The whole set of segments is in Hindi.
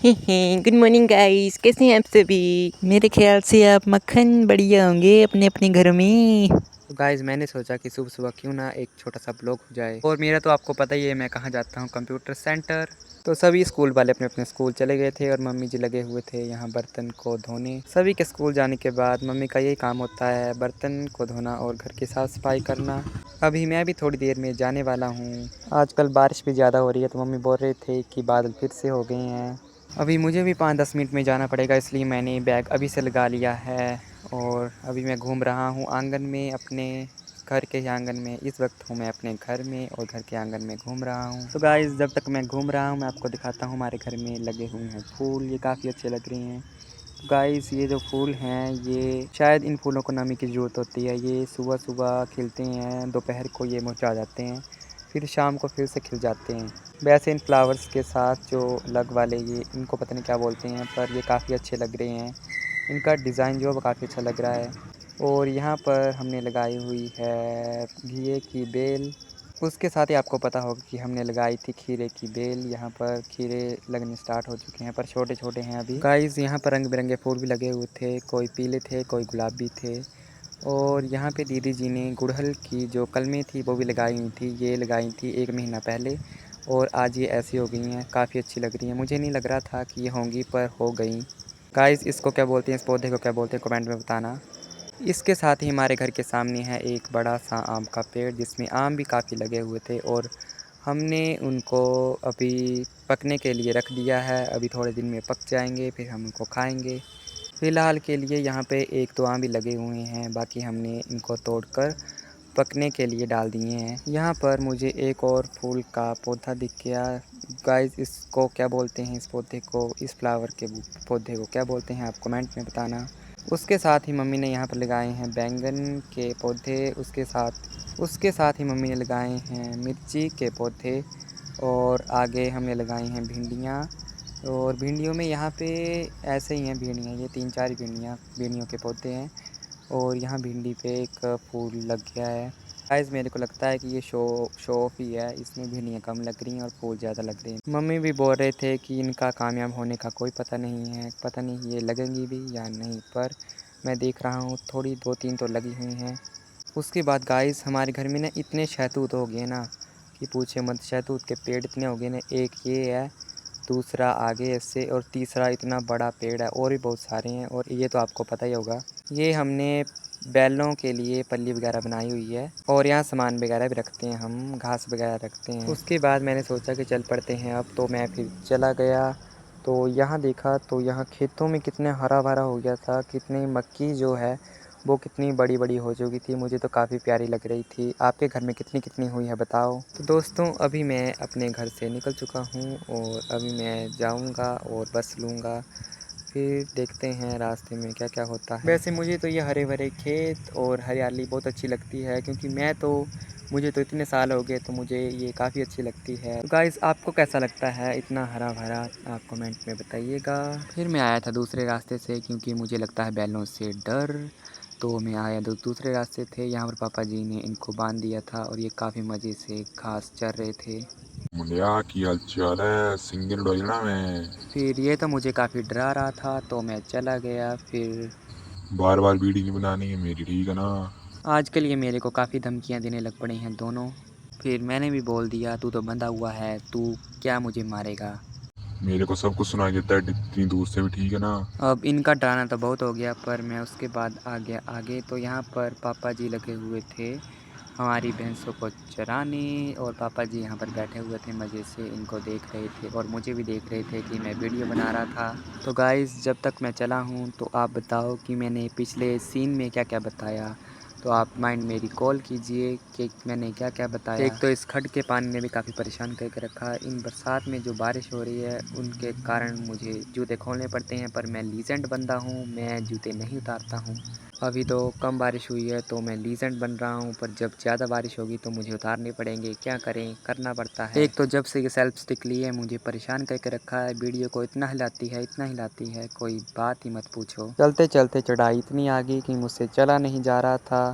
गुड मॉर्निंग गाइस, कैसे हैं आप सभी। मेरे ख्याल से आप मक्खन बढ़िया होंगे अपने अपने घरों में। तो गाइस मैंने सोचा कि सुबह सुबह क्यों ना एक छोटा सा ब्लॉग हो जाए। और मेरा तो आपको पता ही है मैं कहाँ जाता हूँ, कंप्यूटर सेंटर। तो सभी स्कूल वाले अपने अपने स्कूल चले गए थे और मम्मी जी लगे हुए थे यहाँ बर्तन को धोने। सभी के स्कूल जाने के बाद मम्मी का यही काम होता है, बर्तन को धोना और घर की साफ सफाई करना। अभी मैं भी थोड़ी देर में जाने वाला हूँ। आजकल बारिश भी ज़्यादा हो रही है तो मम्मी बोल रहे थे कि बादल फिर से हो गए हैं। अभी मुझे भी 5-10 मिनट में जाना पड़ेगा, इसलिए मैंने बैग अभी से लगा लिया है। और अभी मैं घूम रहा हूँ आंगन में, अपने घर के ही आंगन में। इस वक्त हूँ मैं अपने घर में और घर के आंगन में घूम रहा हूँ। तो गाइस जब तक मैं घूम रहा हूँ मैं आपको दिखाता हूँ हमारे घर में लगे हुए हैं फूल, ये काफ़ी अच्छे लग रहे हैं। तो गाइस ये जो फूल हैं ये शायद इन फूलों को नमी की ज़रूरत होती है। ये सुबह सुबह खिलते हैं, दोपहर को ये मुरझा जाते हैं, फिर शाम को फिर से खिल जाते हैं। वैसे इन फ्लावर्स के साथ जो अलग वाले ये इनको पता नहीं क्या बोलते हैं, पर ये काफ़ी अच्छे लग रहे हैं। इनका डिज़ाइन जो है वो काफ़ी अच्छा लग रहा है। और यहाँ पर हमने लगाई हुई है घिए की बेल। उसके साथ ही आपको पता होगा कि हमने लगाई थी खीरे की बेल। यहाँ पर खीरे लगने स्टार्ट हो चुके हैं पर छोटे छोटे हैं अभी। गाइस यहाँ पर रंग बिरंगे फूल भी लगे हुए थे, कोई पीले थे कोई गुलाबी थे। और यहाँ पे दीदी जी ने गुड़हल की जो कलमें थी वो भी लगाई हुई थी, ये लगाई थी 1 महीना पहले। और आज ये ऐसी हो गई हैं, काफ़ी अच्छी लग रही हैं। मुझे नहीं लग रहा था कि ये होंगी पर हो गई। गाइस इसको क्या बोलते हैं, इस पौधे को क्या बोलते हैं कमेंट में बताना। इसके साथ ही हमारे घर के सामने है एक बड़ा सा आम का पेड़ जिसमें आम भी काफ़ी लगे हुए थे और हमने उनको अभी पकने के लिए रख दिया है। अभी थोड़े दिन में पक जाएंगे, फिर हम उनको खाएंगे। फ़िलहाल के लिए यहाँ पे 1-2 आम भी लगे हुए हैं, बाकी हमने इनको तोड़कर पकने के लिए डाल दिए हैं। यहाँ पर मुझे एक और फूल का पौधा दिख गया। गाइस इसको क्या बोलते हैं, इस पौधे को, इस फ्लावर के पौधे को क्या बोलते हैं आप कमेंट में बताना। उसके साथ ही मम्मी ने यहाँ पर लगाए हैं बैंगन के पौधे। उसके साथ ही मम्मी ने लगाए हैं मिर्ची के पौधे। और आगे हमने लगाई हैं भिंडियाँ। और भिंडियों में यहाँ पे ऐसे ही हैं भिंडियाँ, ये 3-4 भिंडियों के पौधे हैं। और यहाँ भिंडी पे एक फूल लग गया है। गाइस मेरे को लगता है कि ये शो ऑफ ही है, इसमें भिंडियाँ कम लग रही हैं और फूल ज़्यादा लग रहे हैं। मम्मी भी बोल रहे थे कि इनका कामयाब होने का कोई पता नहीं है, पता नहीं ये लगेंगी भी या नहीं, पर मैं देख रहा हूँ थोड़ी 2-3 तो लगी हुई हैं। उसके बाद गाइस हमारे घर में ना इतने शहतूत हो गए ना कि पूछे मत। शहतूत के पेड़ इतने हो गए ना, एक ये है, दूसरा आगे इससे और तीसरा इतना बड़ा पेड़ है, और भी बहुत सारे हैं। और ये तो आपको पता ही होगा, ये हमने बैलों के लिए पल्ली वगैरह बनाई हुई है। और यहाँ सामान वगैरह भी रखते हैं, हम घास वगैरह रखते हैं। उसके बाद मैंने सोचा कि चल पड़ते हैं अब, तो मैं फिर चला गया। तो यहाँ देखा तो यहाँ खेतों में कितना हरा भरा हो गया था, कितनी मक्की जो है वो कितनी बड़ी बड़ी हो चुकी थी। मुझे तो काफ़ी प्यारी लग रही थी। आपके घर में कितनी कितनी हुई है बताओ। तो दोस्तों अभी मैं अपने घर से निकल चुका हूँ और अभी मैं जाऊँगा और बस लूँगा, फिर देखते हैं रास्ते में क्या क्या होता है। वैसे मुझे तो ये हरे भरे खेत और हरियाली बहुत अच्छी लगती है, क्योंकि मुझे तो इतने साल हो गए तो मुझे ये काफ़ी अच्छी लगती है। तो गाइस आपको कैसा लगता है इतना हरा भरा, आप कमेंट में बताइएगा। फिर मैं आया था दूसरे रास्ते से, क्योंकि मुझे लगता है बैलों से डर। तो मैं आया दूसरे रास्ते थे, यहाँ पर पापा जी ने इनको बांध दिया था और ये काफ़ी मज़े से घास चर रहे थे। मुंडिया की हाल चाल है, सिंगल डोजना में। फिर ये तो मुझे काफ़ी डरा रहा था तो मैं चला गया। फिर बार बार वीडियो नहीं बनानी है मेरी, ठीक है ना। आजकल ये मेरे को काफ़ी धमकियाँ देने लग पड़े हैं दोनों। फिर मैंने भी बोल दिया तू तो बंधा हुआ है, तू क्या मुझे मारेगा। मेरे को सब कुछ सुनाई देता है इतनी दूर से भी, ठीक है ना। अब इनका डराना तो बहुत हो गया, पर मैं उसके बाद आ गया आगे। तो यहाँ पर पापा जी लगे हुए थे हमारी भैंसों को चराने, और पापा जी यहाँ पर बैठे हुए थे मज़े से इनको देख रहे थे और मुझे भी देख रहे थे कि मैं वीडियो बना रहा था। तो गाइस जब तक मैं चला हूँ तो आप बताओ कि मैंने पिछले सीन में क्या क्या बताया। तो आप माइंड में रिकॉल कीजिए कि मैंने क्या क्या बताया। एक तो इस खड्ड के पानी ने भी काफ़ी परेशान करके रखा। इन बरसात में जो बारिश हो रही है उनके कारण मुझे जूते खोलने पड़ते हैं, पर मैं लीजेंड बंदा हूँ, मैं जूते नहीं उतारता हूँ। अभी तो कम बारिश हुई है तो मैं लीजेंड बन रहा हूँ, पर जब ज़्यादा बारिश होगी तो मुझे उतारने पड़ेंगे। क्या करें, करना पड़ता है। एक तो जब से ये सेल्फ स्टिक ली है मुझे परेशान करके रखा है, वीडियो को इतना हिलाती है कोई बात ही मत पूछो। चलते चलते चढ़ाई इतनी आ गई कि मुझसे चला नहीं जा रहा था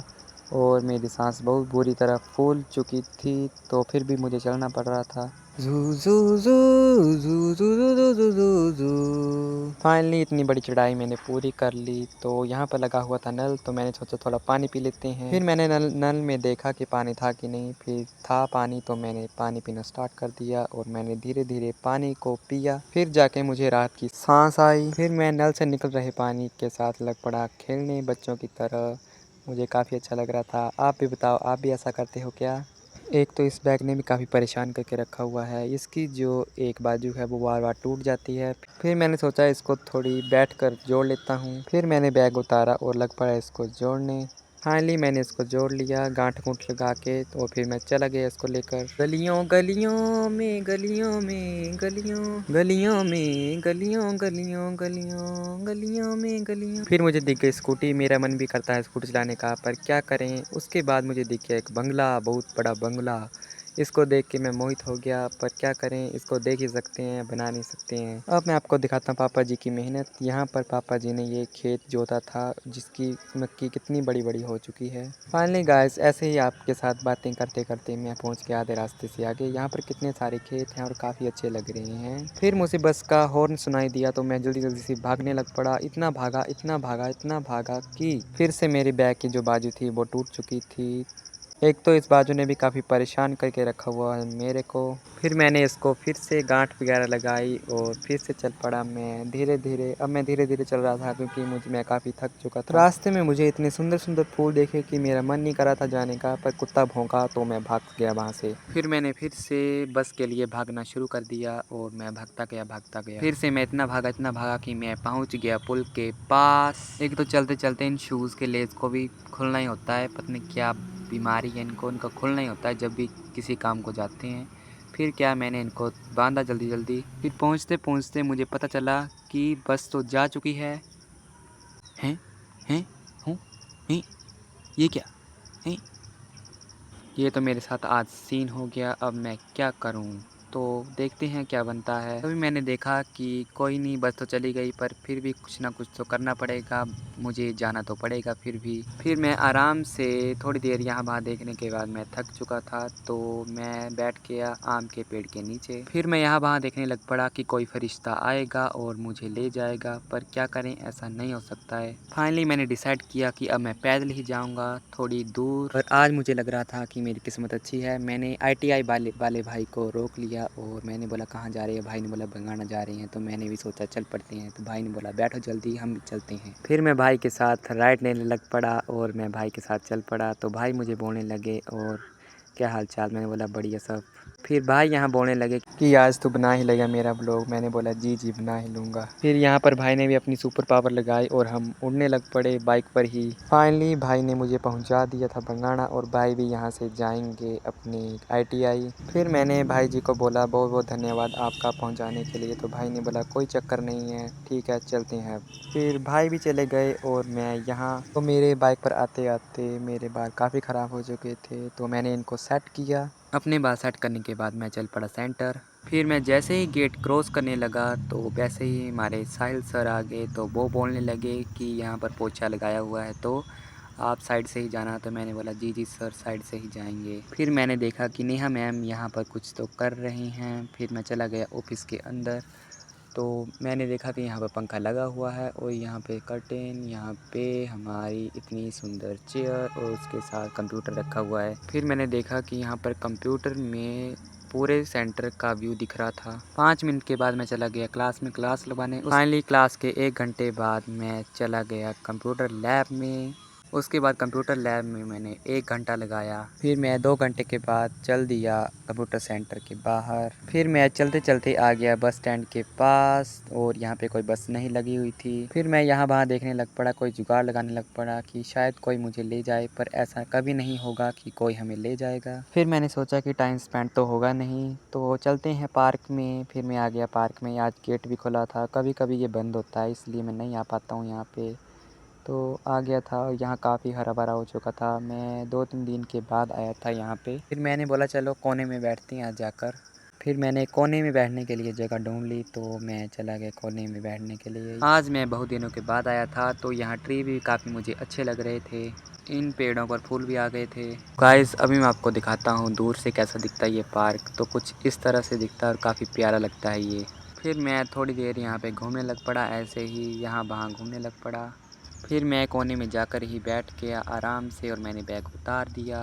और मेरी सांस बहुत बुरी तरह फूल चुकी थी, तो फिर भी मुझे चलना पड़ रहा था। जू जू जू जू जू जू जू जू जू जू। फाइनली इतनी बड़ी चढ़ाई मैंने पूरी कर ली। तो यहाँ पर लगा हुआ था नल, तो मैंने सोचा थोड़ा पानी पी लेते हैं। फिर मैंने नल में देखा कि पानी था कि नहीं, फिर था पानी, तो मैंने पानी पीना स्टार्ट कर दिया और मैंने धीरे धीरे पानी को पिया। फिर जाके मुझे राहत की सांस आई। फिर मैं नल से निकल रहे पानी के साथ लग पड़ा खेलने बच्चों की तरह। मुझे काफ़ी अच्छा लग रहा था। आप भी बताओ, आप भी ऐसा करते हो क्या? एक तो इस बैग ने भी काफ़ी परेशान करके रखा हुआ है। इसकी जो एक बाजू है वो बार बार टूट जाती है। फिर मैंने सोचा इसको थोड़ी बैठकर जोड़ लेता हूँ। फिर मैंने बैग उतारा और लग पड़ा इसको जोड़ने। फाइनली मैंने इसको जोड़ लिया गांठ गूंठ लगा के। तो फिर मैं चला गया इसको लेकर गलियों गलियों में, गलियों में गलियों, गलियों में गलियों, गलियों गलियों, गलियों में गलियों। फिर मुझे दिख गई स्कूटी। मेरा मन भी करता है स्कूटी चलाने का, पर क्या करें। उसके बाद मुझे दिख गया एक बंगला, बहुत बड़ा बंगला। इसको देख के मैं मोहित हो गया, पर क्या करें, इसको देख ही सकते हैं, बना नहीं सकते हैं। अब मैं आपको दिखाता हूँ पापा जी की मेहनत। यहाँ पर पापा जी ने ये खेत जोता था, जिसकी मक्की कितनी बड़ी बड़ी हो चुकी है। फाइनली गाइस, ऐसे ही आपके साथ बातें करते करते मैं पहुँच गया आधे रास्ते से आगे। यहाँ पर कितने सारे खेत हैं और काफ़ी अच्छे लग रहे हैं। फिर मुझे बस का हॉर्न सुनाई दिया, तो मैं जल्दी जल्दी से भागने लग पड़ा। इतना भागा, इतना भागा, इतना भागा कि फिर से मेरी बैग की जो बाजू थी वो टूट चुकी थी। एक तो इस बाजू ने भी काफ़ी परेशान करके रखा हुआ है मेरे को। फिर मैंने इसको फिर से गांठ वगैरह लगाई और फिर से चल पड़ा मैं धीरे धीरे। अब मैं धीरे धीरे चल रहा था क्योंकि मैं काफ़ी थक चुका था। रास्ते में मुझे इतने सुंदर सुंदर फूल देखे कि मेरा मन नहीं कर रहा था जाने का, पर कुत्ता भौंका तो मैं भाग गया वहाँ से। फिर मैंने फिर से बस के लिए भागना शुरू कर दिया और मैं भागता गया भागता गया। फिर से मैं इतना भागा कि मैं पहुँच गया पुल के पास। एक तो चलते चलते इन शूज़ के लेस को भी खुलना ही होता है, पता नहीं क्या बीमारी है इनको, उनका खुलना ही होता है जब भी किसी काम को जाते हैं। फिर क्या, मैंने इनको बांधा जल्दी जल्दी। फिर पहुंचते पहुंचते मुझे पता चला कि बस तो जा चुकी है। हैं हैं हूँ हैं, ये क्या हैं? ये तो मेरे साथ आज सीन हो गया। अब मैं क्या करूं? तो देखते हैं क्या बनता है। तभी मैंने देखा कि कोई नहीं, बस तो चली गई, पर फिर भी कुछ ना कुछ तो करना पड़ेगा, मुझे जाना तो पड़ेगा फिर भी। फिर मैं आराम से थोड़ी देर यहाँ वहाँ देखने के बाद मैं थक चुका था, तो मैं बैठ गया आम के पेड़ के नीचे। फिर मैं यहाँ वहाँ देखने लग पड़ा कि कोई फरिश्ता आएगा और मुझे ले जाएगा, पर क्या करें, ऐसा नहीं हो सकता है। फाइनली मैंने डिसाइड किया कि अब मैं पैदल ही जाऊँगा थोड़ी दूर। और आज मुझे लग रहा था कि मेरी किस्मत अच्छी है। मैंने ITI वाले भाई को रोक लिया और मैंने बोला कहाँ जा रहे हैं? भाई ने बोला बंगाना जा रहे हैं। तो मैंने भी सोचा चल पड़ते हैं। तो भाई ने बोला बैठो जल्दी, हम भी चलते हैं। फिर मैं भाई के साथ राइड लेने लग पड़ा और मैं भाई के साथ चल पड़ा। तो भाई मुझे बोलने लगे और क्या हाल चाल? मैंने बोला बढ़िया सब। फिर भाई यहाँ बोलने लगे कि आज तो बना ही लेगा मेरा ब्लॉग। मैंने बोला जी जी बना ही लूँगा। फिर यहाँ पर भाई ने भी अपनी सुपर पावर लगाई और हम उड़ने लग पड़े बाइक पर ही। फाइनली भाई ने मुझे पहुँचा दिया था बंगाना और भाई भी यहाँ से जाएंगे अपनी ITI। फिर मैंने भाई जी को बोला बहुत बहुत धन्यवाद आपका पहुँचाने के लिए। तो भाई ने बोला कोई चक्कर नहीं है, ठीक है चलते हैं। फिर भाई भी चले गए और मैं यहाँ। तो मेरे बाइक पर आते आते मेरे बाल काफ़ी ख़राब हो चुके थे, तो मैंने इनको सेट किया। अपने बाल सेट करने के बाद मैं चल पड़ा सेंटर। फिर मैं जैसे ही गेट क्रॉस करने लगा तो वैसे ही हमारे साहिल सर आ गए। तो वो बोलने लगे कि यहाँ पर पोछा लगाया हुआ है तो आप साइड से ही जाना। तो मैंने बोला जी जी सर साइड से ही जाएंगे। फिर मैंने देखा कि नेहा मैम यहाँ पर कुछ तो कर रही हैं। फिर मैं चला गया ऑफिस के अंदर। तो मैंने देखा कि यहाँ पर पंखा लगा हुआ है और यहाँ पे कर्टेन, यहाँ पे हमारी इतनी सुंदर चेयर और उसके साथ कंप्यूटर रखा हुआ है। फिर मैंने देखा कि यहाँ पर कंप्यूटर में पूरे सेंटर का व्यू दिख रहा था। 5 मिनट के बाद मैं चला गया क्लास में क्लास लगवाने। फाइनली क्लास के 1 घंटे बाद मैं चला गया कंप्यूटर लैब में। उसके बाद कंप्यूटर लैब में मैंने 1 घंटा लगाया। फिर मैं 2 घंटे के बाद चल दिया कंप्यूटर सेंटर के बाहर। फिर मैं चलते चलते आ गया बस स्टैंड के पास और यहाँ पे कोई बस नहीं लगी हुई थी। फिर मैं यहाँ वहाँ देखने लग पड़ा, कोई जुगाड़ लगाने लग पड़ा कि शायद कोई मुझे ले जाए, पर ऐसा कभी नहीं होगा कि कोई हमें ले जाएगा। फिर मैंने सोचा कि टाइम स्पेंड तो होगा नहीं, तो चलते हैं पार्क में। फिर मैं आ गया पार्क में। आज गेट भी खुला था, कभी कभी ये बंद होता है इसलिए मैं नहीं आ पाता हूँ यहाँ पे। तो आ गया था और यहाँ काफ़ी हरा भरा हो चुका था। मैं 2-3 दिन के बाद आया था यहाँ पे। फिर मैंने बोला चलो कोने में बैठते हैं आज जाकर। फिर मैंने कोने में बैठने के लिए जगह ढूंढ ली, तो मैं चला गया कोने में बैठने के लिए। आज मैं बहुत दिनों के बाद आया था, तो यहाँ ट्री भी काफ़ी मुझे अच्छे लग रहे थे। इन पेड़ों पर फूल भी आ गए थे। गाइस अभी मैं आपको दिखाता हूँ दूर से कैसा दिखता है ये पार्क। तो कुछ इस तरह से दिखता है और काफ़ी प्यारा लगता है ये। फिर मैं थोड़ी देर यहाँ पे घूमने लग पड़ा, ऐसे ही यहाँ वहाँ घूमने लग पड़ा। फिर मैं कोने में जाकर ही बैठ गया आराम से और मैंने बैग उतार दिया।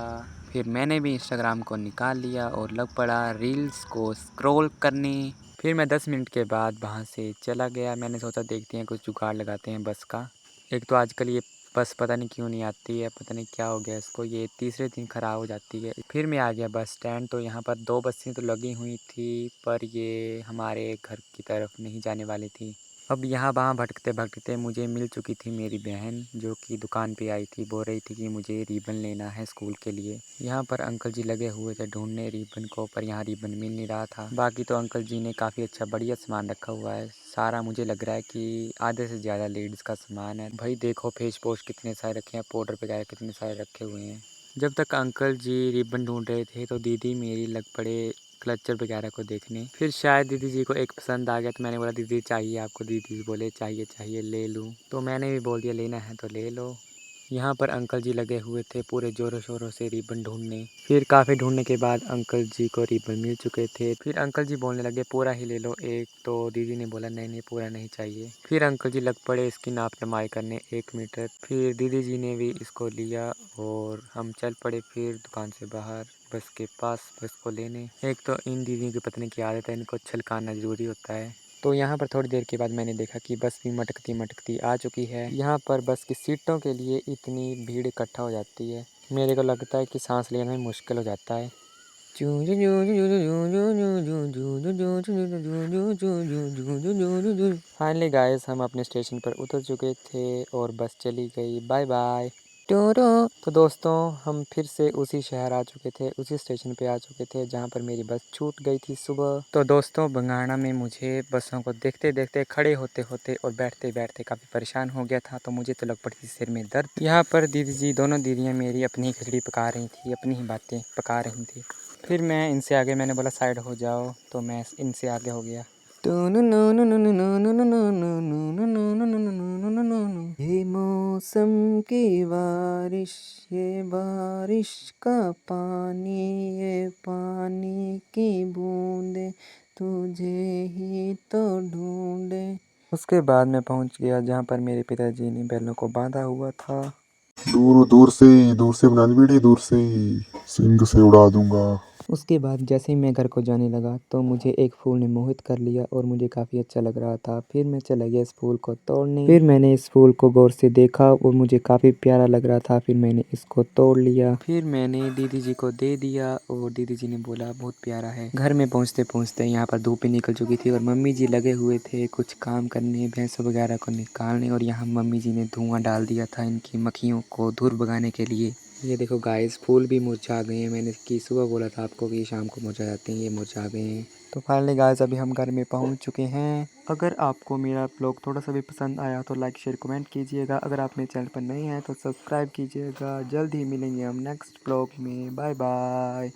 फिर मैंने भी इंस्टाग्राम को निकाल लिया और लग पड़ा रील्स को स्क्रॉल करने। फिर मैं 10 मिनट के बाद वहाँ से चला गया। मैंने सोचा देखते हैं कुछ जुगाड़ लगाते हैं बस का। एक तो आजकल ये बस पता नहीं क्यों नहीं आती है, पता नहीं क्या हो गया इसको, ये तीसरे दिन ख़राब हो जाती है। फिर मैं आ गया बस स्टैंड। तो यहाँ पर 2 बसें तो लगी हुई थी, पर ये हमारे घर की तरफ नहीं जाने वाली थी। अब यहाँ वहाँ भटकते भटकते मुझे मिल चुकी थी मेरी बहन, जो कि दुकान पे आई थी। बोल रही थी कि मुझे रिबन लेना है स्कूल के लिए। यहाँ पर अंकल जी लगे हुए थे ढूंढने रिबन को, पर यहाँ रिबन मिल नहीं रहा था। बाकी तो अंकल जी ने काफ़ी अच्छा बढ़िया सामान रखा हुआ है। सारा मुझे लग रहा है कि आधे से ज़्यादा लेडीज़ का सामान है। भाई देखो फेस वॉश कितने सारे रखे हैं, पाउडर वगैरह कितने सारे रखे हुए हैं। जब तक अंकल जी रिबन ढूंढ रहे थे तो दीदी मेरी लग पड़े क्लचर वगैरह को देखने। फिर शायद दीदी जी को एक पसंद आ गया, तो मैंने बोला दीदी चाहिए आपको? दीदी बोले चाहिए चाहिए, ले लूँ। तो मैंने भी बोल दिया लेना है तो ले लो। यहाँ पर अंकल जी लगे हुए थे पूरे ज़ोरों शोरों से रिबन ढूंढने। फिर काफ़ी ढूंढने के बाद अंकल जी को रिबन मिल चुके थे। फिर अंकल जी बोलने लगे पूरा ही ले लो एक। तो दीदी ने बोला नहीं नहीं पूरा नहीं चाहिए। फिर अंकल जी लग पड़े इसकी नाप लंबाई करने 1 मीटर। फिर दीदी जी ने भी इसको लिया और हम चल पड़े फिर दुकान से बाहर बस के पास बस को लेने। एक तो इन दीदी की पत्नी की आदत है, इनको छलकाना ज़रूरी होता है। तो यहाँ पर थोड़ी देर के बाद मैंने देखा कि बस भी मटकती मटकती आ चुकी है। यहाँ पर बस की सीटों के लिए इतनी भीड़ इकट्ठा हो जाती है, मेरे को लगता है कि सांस लेना ही मुश्किल हो जाता है। फाइनली गाइस हम अपने स्टेशन पर उतर चुके थे और बस चली गई। बाय बाय टोरो। तो दोस्तों हम फिर से उसी शहर आ चुके थे, उसी स्टेशन पे आ चुके थे जहाँ पर मेरी बस छूट गई थी सुबह। तो दोस्तों बंगाणा में मुझे बसों को देखते देखते, खड़े होते होते और बैठते बैठते काफ़ी परेशान हो गया था। तो मुझे तो लग पड़ी थी सिर में दर्द। यहाँ पर दीदी जी, दोनों दीदियाँ मेरी अपनी ही खिचड़ी पका रही थी, अपनी ही बातें पका रही थी। फिर मैं इनसे आगे, मैंने बोला साइड हो जाओ, तो मैं इनसे आगे हो गया। ये मौसम की बारिश, ये बारिश का पानी, ये पानी की बूंदे तुझे ही तो ढूंढे। उसके बाद मैं पहुंच गया जहां पर मेरे पिताजी ने बैलों को बांधा हुआ था। दूर से बनानी बेटी, दूर से ही सिंग से उड़ा दूंगा। उसके बाद जैसे ही मैं घर को जाने लगा तो मुझे एक फूल ने मोहित कर लिया और मुझे काफ़ी अच्छा लग रहा था। फिर मैं चला गया इस फूल को तोड़ने। फिर मैंने इस फूल को गौर से देखा और मुझे काफ़ी प्यारा लग रहा था। फिर मैंने इसको तोड़ लिया। फिर मैंने दीदी जी को दे दिया और दीदी जी ने बोला बहुत प्यारा है। घर में पहुँचते पहुँचते यहाँ पर धूप भी निकल चुकी थी और मम्मी जी लगे हुए थे कुछ काम करने, भैंसों वगैरह को निकालने। और यहाँ मम्मी जी ने धुआं डाल दिया था इनकी मक्खियों को दूर भगाने के लिए। ये देखो गाइस फूल भी मुरझा गए हैं। मैंने कि सुबह बोला था आपको कि शाम को मुरझा जाते हैं, ये मुरझा गए हैं। तो फाइनली गाइस अभी हम घर में पहुंच चुके हैं। अगर आपको मेरा ब्लॉग थोड़ा सा भी पसंद आया तो लाइक शेयर कमेंट कीजिएगा। अगर आप मेरे चैनल पर नए हैं तो सब्सक्राइब कीजिएगा। जल्द ही मिलेंगे हम नेक्स्ट ब्लॉग में। Bye bye.